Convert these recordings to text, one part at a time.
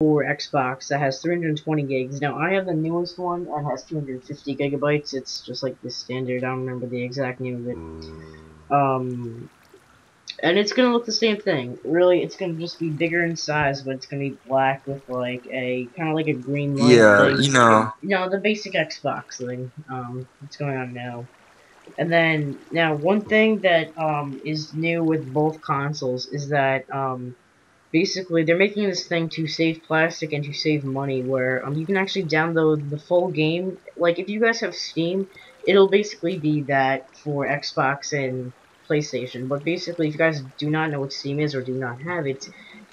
for Xbox that has 320 gigs. Now I have the newest one that has 250 gigabytes. It's just like the standard. I don't remember the exact name of it. Um, and it's gonna look the same thing. Really, it's gonna just be bigger in size, but it's gonna be black with like a kind of like a green light Yeah, thing. The basic Xbox thing. What's going on now? And then now one thing that is new with both consoles is that basically they're making this thing to save plastic and to save money where you can actually download the full game. Like if you guys have Steam, it'll basically be that for Xbox and PlayStation. But basically if you guys do not know what Steam is or do not have it,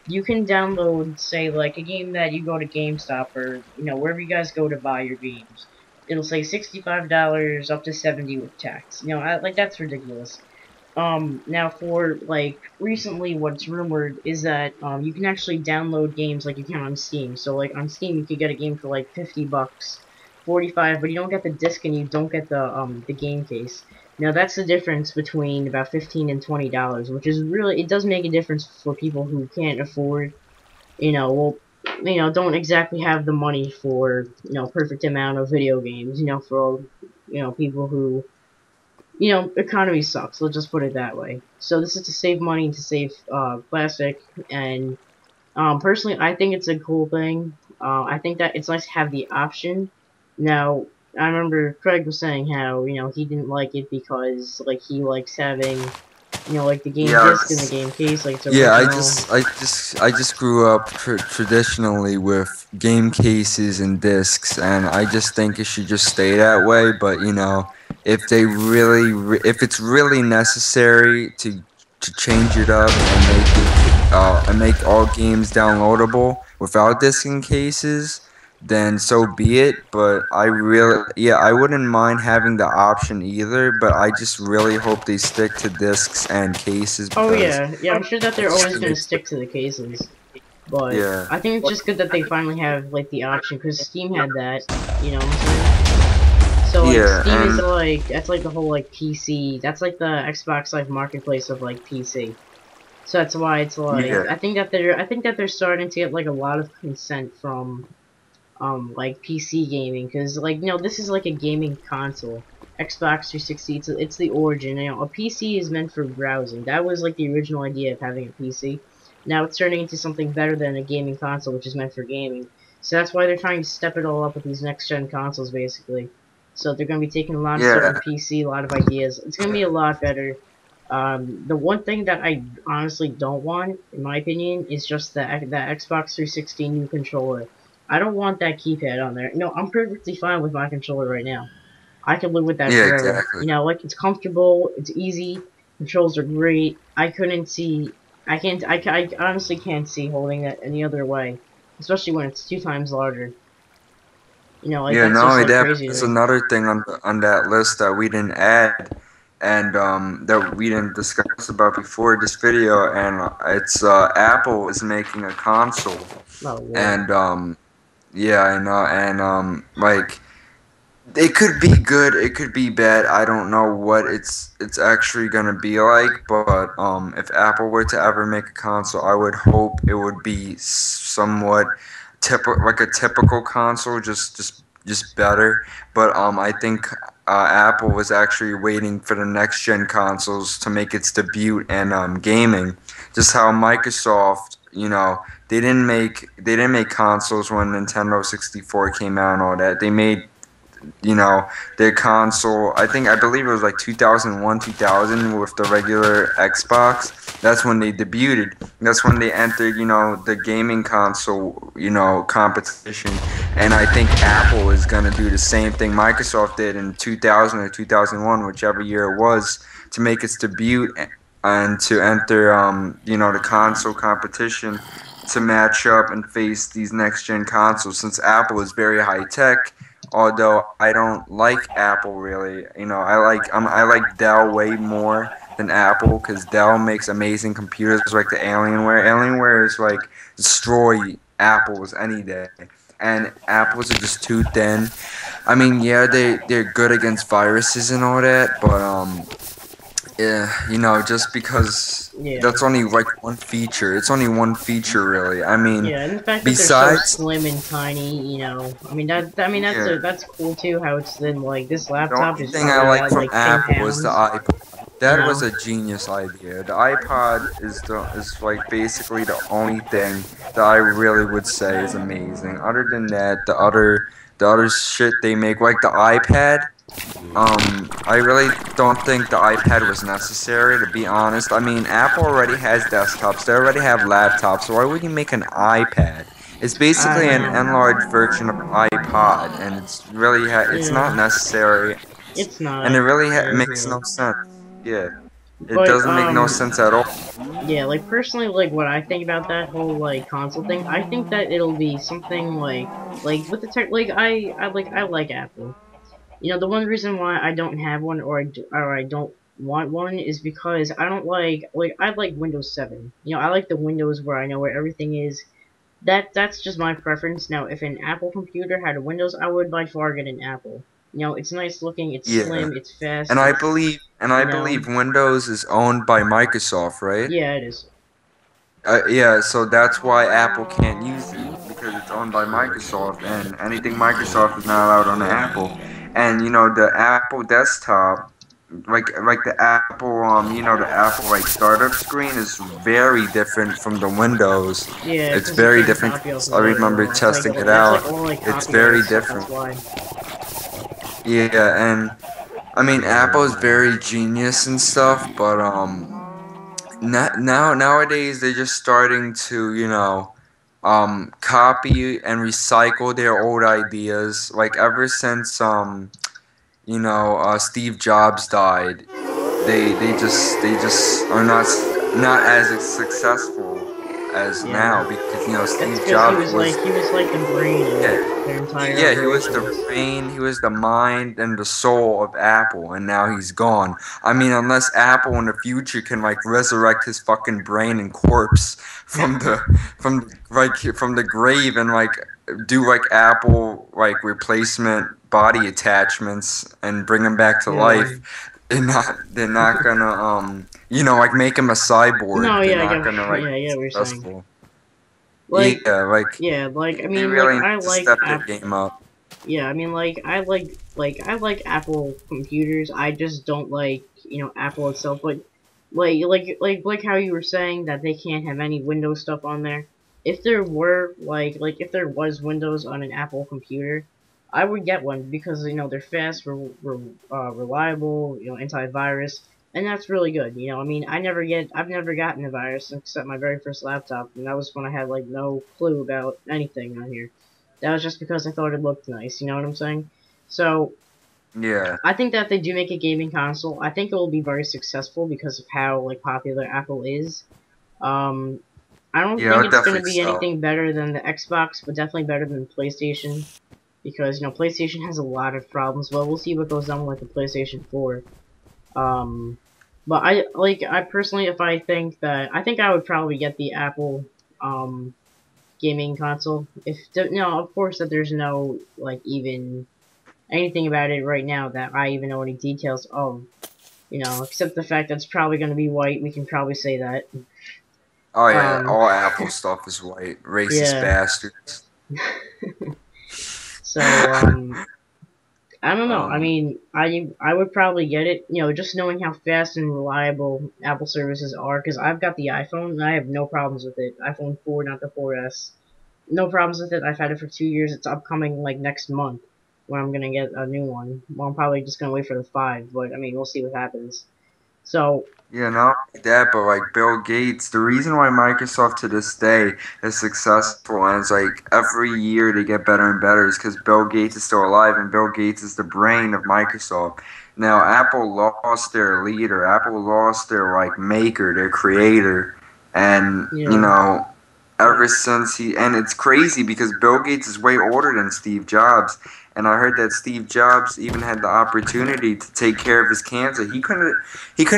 you can download, say, like a game that you go to GameStop or wherever you guys go to buy your games. It'll say $65 up to 70 with tax. Like that's ridiculous. Now for, like, recently what's rumored is that, you can actually download games like you can on Steam. So, like, on Steam you could get a game for, like, 50 bucks, 45, but you don't get the disc and you don't get the game case. Now, that's the difference between about 15 and $20, which is really, it does make a difference for people who can't afford, well, don't exactly have the money for, perfect amount of video games, for, people who economy sucks. Let's just put it that way. So this is to save money, to save plastic, and personally, I think it's a cool thing. I think that it's nice to have the option. Now, I remember Craig was saying how he didn't like it because like he likes having like the game yeah, disc and the game case, like it's yeah. original. I just grew up traditionally with game cases and discs, and I just think it should just stay that way. But if they really, if it's really necessary to change it up and make all games downloadable without disc and cases, then so be it. But yeah, I wouldn't mind having the option either, but I just really hope they stick to discs and cases Oh because yeah, yeah. I'm sure that they're it's always just gonna makes stick to the cases, but yeah, I think it's just good that they finally have like the option because Steam had that. You know what I'm saying? So like yeah, Steam is and like that's like the whole like PC. That's like the Xbox Live marketplace of like PC. So that's why it's like yeah, I think that they're starting to get like a lot of consent from like PC gaming because like this is like a gaming console. Xbox 360 it's the origin. A PC is meant for browsing. That was like the original idea of having a PC. Now it's turning into something better than a gaming console, which is meant for gaming. So that's why they're trying to step it all up with these next gen consoles, basically. So they're going to be taking a lot of stuff from yeah, PC, a lot of ideas. It's going to be a lot better. The one thing that I honestly don't want, in my opinion, is just the Xbox 360 new controller. I don't want that keypad on there. No, I'm perfectly fine with my controller right now. I can live with that yeah, forever. exactly. Like it's comfortable, it's easy, controls are great. I couldn't see, I can't, I honestly can't see holding it any other way, especially when it's 2 times larger. Like Yeah, that's not just only like that, crazy to there's me. another thing on that list that we didn't add and that we didn't discuss about before this video, and it's Apple is making a console, Oh lord. and yeah, I know, and like it could be good, it could be bad. I don't know what it's actually gonna be like, but if Apple were to ever make a console, I would hope it would be somewhat like a typical console, just better. But I think Apple was actually waiting for the next gen consoles to make its debut in gaming. Just how Microsoft, they didn't make consoles when Nintendo 64 came out and all that. They made you know their console, I believe it was like 2001 2000 with the regular Xbox. That's when they debuted. That's when they entered the gaming console competition. And I think Apple is going to do the same thing Microsoft did in 2000 or 2001, whichever year it was, to make its debut and to enter the console competition to match up and face these next gen consoles, since Apple is very high tech. Although I don't like Apple really, I like Dell way more than Apple because Dell makes amazing computers like the Alienware. Alienware is like destroy Apple's any day, and Apple's are just too thin. I mean, yeah, they're good against viruses and all that, but Yeah, just because Yeah. that's only like one feature. It's only one feature, really. I mean, Yeah, and the fact that they're so besides, slim and tiny, I mean yeah, that's cool too. How it's then like this the laptop only is thing I probably like at from like 10 Apple was the pounds. iPod. You That was know. a genius idea. The iPod is like basically the only thing that I really would say is amazing. Other than that, the other shit they make, like the iPad. I really don't think the iPad was necessary, to be honest. I mean, Apple already has desktops, they already have laptops, so why would you make an iPad? It's I basically don't an know. enlarged version of iPod, and it's not Yeah, necessary, it's and not. it really makes Yeah. no sense. Yeah, it But doesn't make no sense at all. yeah, like personally, like what I think about that whole like console thing, I think that it'll be something like with the tech, like I like Apple. You know, the one reason why I don't have one or I don't want one is because I don't like I like Windows 7. You know, I like the Windows where I know where everything is. That's just my preference. Now, if an Apple computer had a Windows, I would by far get an Apple. You know, it's nice looking, it's Yeah, slim, it's fast, and I it's believe and you I know, believe Windows is owned by Microsoft, right? yeah, it is. Yeah, so that's why Apple can't use it because it's owned by Microsoft, and anything Microsoft is not allowed on the Apple. And the Apple desktop, like the Apple, the Apple like startup screen is very different from the Windows. Yeah, It's because you very can't different. copy off 'Cause I of it at remember all. It's like testing it that's out. like all like It's copyright very stuff. That's different. why. Yeah, and I mean Apple is very genius and stuff, but nowadays they're just starting to copy and recycle their old ideas, like ever since Steve Jobs died. They just are not as successful as Yeah, now because that's Steve because Jobs was. he was like the brain Yeah, of their entire yeah, he was the operations. brain, he was the mind and the soul of Apple, and now he's gone. I mean, unless Apple in the future can like resurrect his fucking brain and corpse from the grave and like do like Apple like replacement body attachments and bring him back to Yeah. life, they're not gonna like make him a cyborg. No, They're yeah, not gonna like I be get what you're saying. successful. Like, Yeah, like yeah, like I they mean, like really I need to like step their Apple. game up. Yeah, I mean, I like Apple computers. I just don't like Apple itself. But like how you were saying that they can't have any Windows stuff on there. If there were if there was Windows on an Apple computer, I would get one because they're fast, reliable, antivirus, and that's really good. I mean, I've never gotten a virus except my very first laptop, and that was when I had like no clue about anything on here. That was just because I thought it looked nice, you know what I'm saying? So, Yeah, I think that if they do make a gaming console, I think it will be very successful because of how like popular Apple is. Um, I don't yeah, think I'll it's gonna definitely be sell. anything better than the Xbox, but definitely better than the PlayStation because PlayStation has a lot of problems. Well, we'll see what goes on with the PlayStation 4. Um, but I personally, if I think I would probably get the Apple um gaming console. If no, of course that there's no like even anything about it right now that I even know any details of. Except the fact that it's probably going to be white. We can probably say that. Oh yeah, Um, all Apple stuff is white. Racist yeah. bastards. So I don't know. I um, mean, I would probably get it. Just knowing how fast and reliable Apple services are, because I've got the iPhone and I have no problems with it. iPhone 4, not the 4S. No problems with it. I've had it for 2 years. It's upcoming like next month when I'm gonna get a new one. Well, I'm probably just gonna wait for the 5, but I mean, we'll see what happens. So, yeah, not like that, but like Bill Gates, the reason why Microsoft to this day is successful and it's like every year they get better and better is because Bill Gates is still alive and Bill Gates is the brain of Microsoft. Now, Apple lost their leader, Apple lost their like maker, their creator, and yeah. ever since and it's crazy because Bill Gates is way older than Steve Jobs. And I heard that Steve Jobs even had the opportunity to take care of his cancer. He couldn't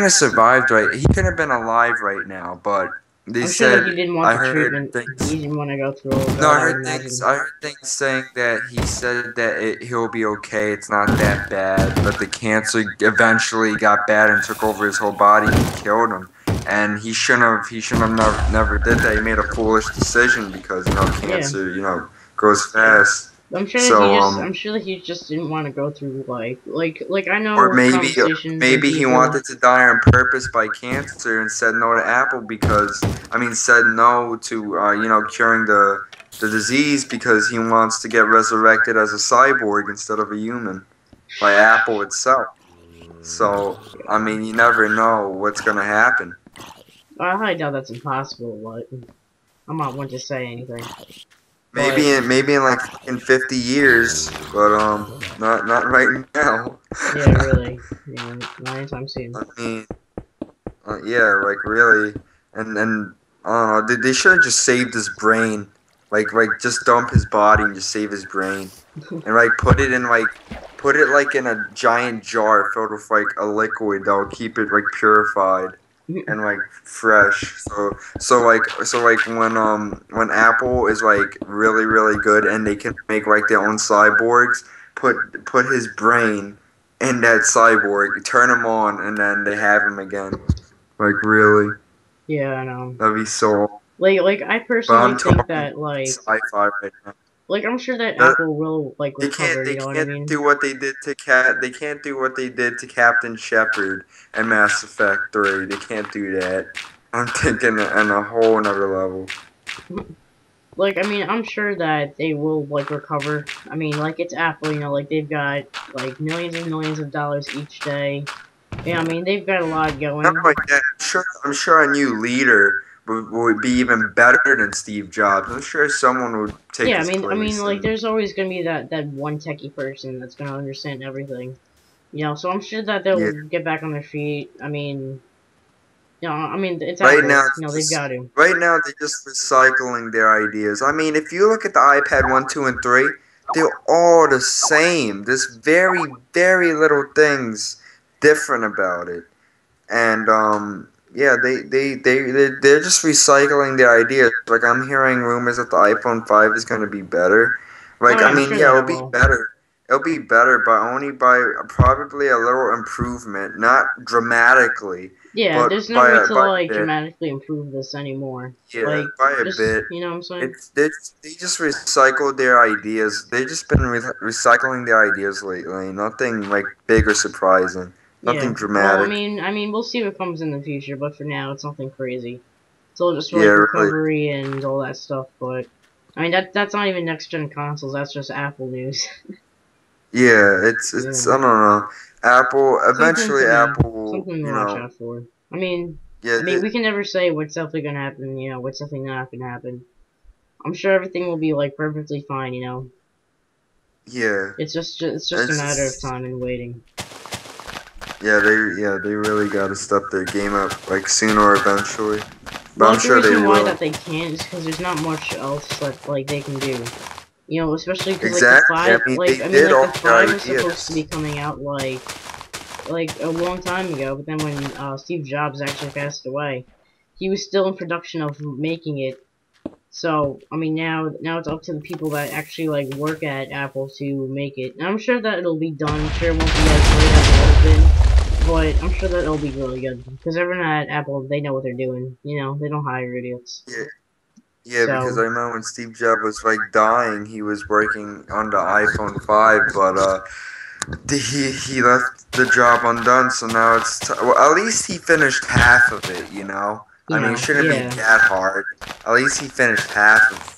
have survived right. He couldn't have been alive right now, but they I'm sure that said he didn't want I the heard treatment. things. He didn't want to go through all of No, I that, I would heard things. imagine. I heard things saying that he said that he'll be okay. It's not that bad, but the cancer eventually got bad and took over his whole body and killed him. And he shouldn't have. He shouldn't have never did that. He made a foolish decision because Yeah. cancer grows fast. So I'm sure that he just didn't want to go through like I or know maybe conversations and maybe he people. wanted to die on purpose by cancer and said no to Apple because said no to curing the disease because he wants to get resurrected as a cyborg instead of a human by Apple itself. So you never know what's gonna happen. I highly doubt that's impossible, but I'm not one to say anything. But Maybe in like in 50 years, but not right now. yeah, really, not anytime soon. I mean, yeah, like really, and I don't know. They should have just saved his brain, like just dump his body and just save his brain, and put it like in a giant jar filled with like a liquid that will keep it like purified and like fresh. So like when Apple is like really good and they can make like their own cyborgs, put his brain in that cyborg, turn him on, and then they have him again. Like really, Yeah, I know. that'd be so. Like I But personally I'm think talking that sci-fi right now. I'm sure that That, Apple will like recover. they You know what I can't mean? do what they did to Cat. They can't do what they did to Captain Shepard and Mass Effect 3. They can't do that. I'm thinking on a whole another level. Like, I mean, I'm sure that they will, like, recover. I mean, like, it's Apple, like, they've got, like, millions and millions of dollars each day. Yeah, I mean, they've got a lot Not going. like that. I'm sure a new leader would be even better than Steve Jobs. I'm sure someone would take Yeah, his place. like, And there's always gonna be that one techie person that's gonna understand everything. So I'm sure that they'll yeah, get back on their feet. It's right Apple. now, They've got to. right now they're just recycling their ideas. If you look at the iPad 1, 2, and 3, they're all the same. There's very little things different about it. And yeah, they're just recycling their ideas. Like I'm hearing rumors that the iPhone 5 is going to be better. Like Oh, yeah, I'm sure yeah, that it'll it be will. better. It'll be better, but only by probably a little improvement, not dramatically, Yeah, but there's no way to, by a like, bit. dramatically improve this anymore. Yeah, Like, by a just, bit. you know what I'm saying? They just recycled their ideas. They just been recycling their ideas lately. Nothing like big or surprising. Yeah. Nothing Well, dramatic. we'll see what comes in the future, but for now, it's nothing crazy. It's all just Yeah, like really. recovery and all that stuff. But that's not even next gen consoles. That's just Apple news. Yeah, it's Yeah. I don't know. Apple Something eventually to be Apple will, something to watch out for. yeah, We can never say what's definitely gonna happen. What's definitely not gonna happen. I'm sure everything will be like perfectly fine. yeah. It's just a It's matter of just, time and waiting. they really got to step their game up like sooner or eventually. But Well, I'm like, the sure they reason why will. that they can't is because there's not much else that like they can do. Especially because like the Exactly. five, They did all the their 5 was supposed to be ideas. coming out like a long time ago, but then when Steve Jobs actually passed away, he was still in production of making it. So now it's up to the people that actually like work at Apple to make it. And I'm sure that it'll be done. I'm sure it won't be as great as it has been, but I'm sure that it'll be really good because everyone at Apple, they know what they're doing. They don't hire idiots. Yeah. Yeah, because So I remember when Steve Jobs was like dying, he was working on the iPhone 5, but he left the job undone, so now it's well, at least he finished half of it, It shouldn't be yeah. that hard. At least he finished half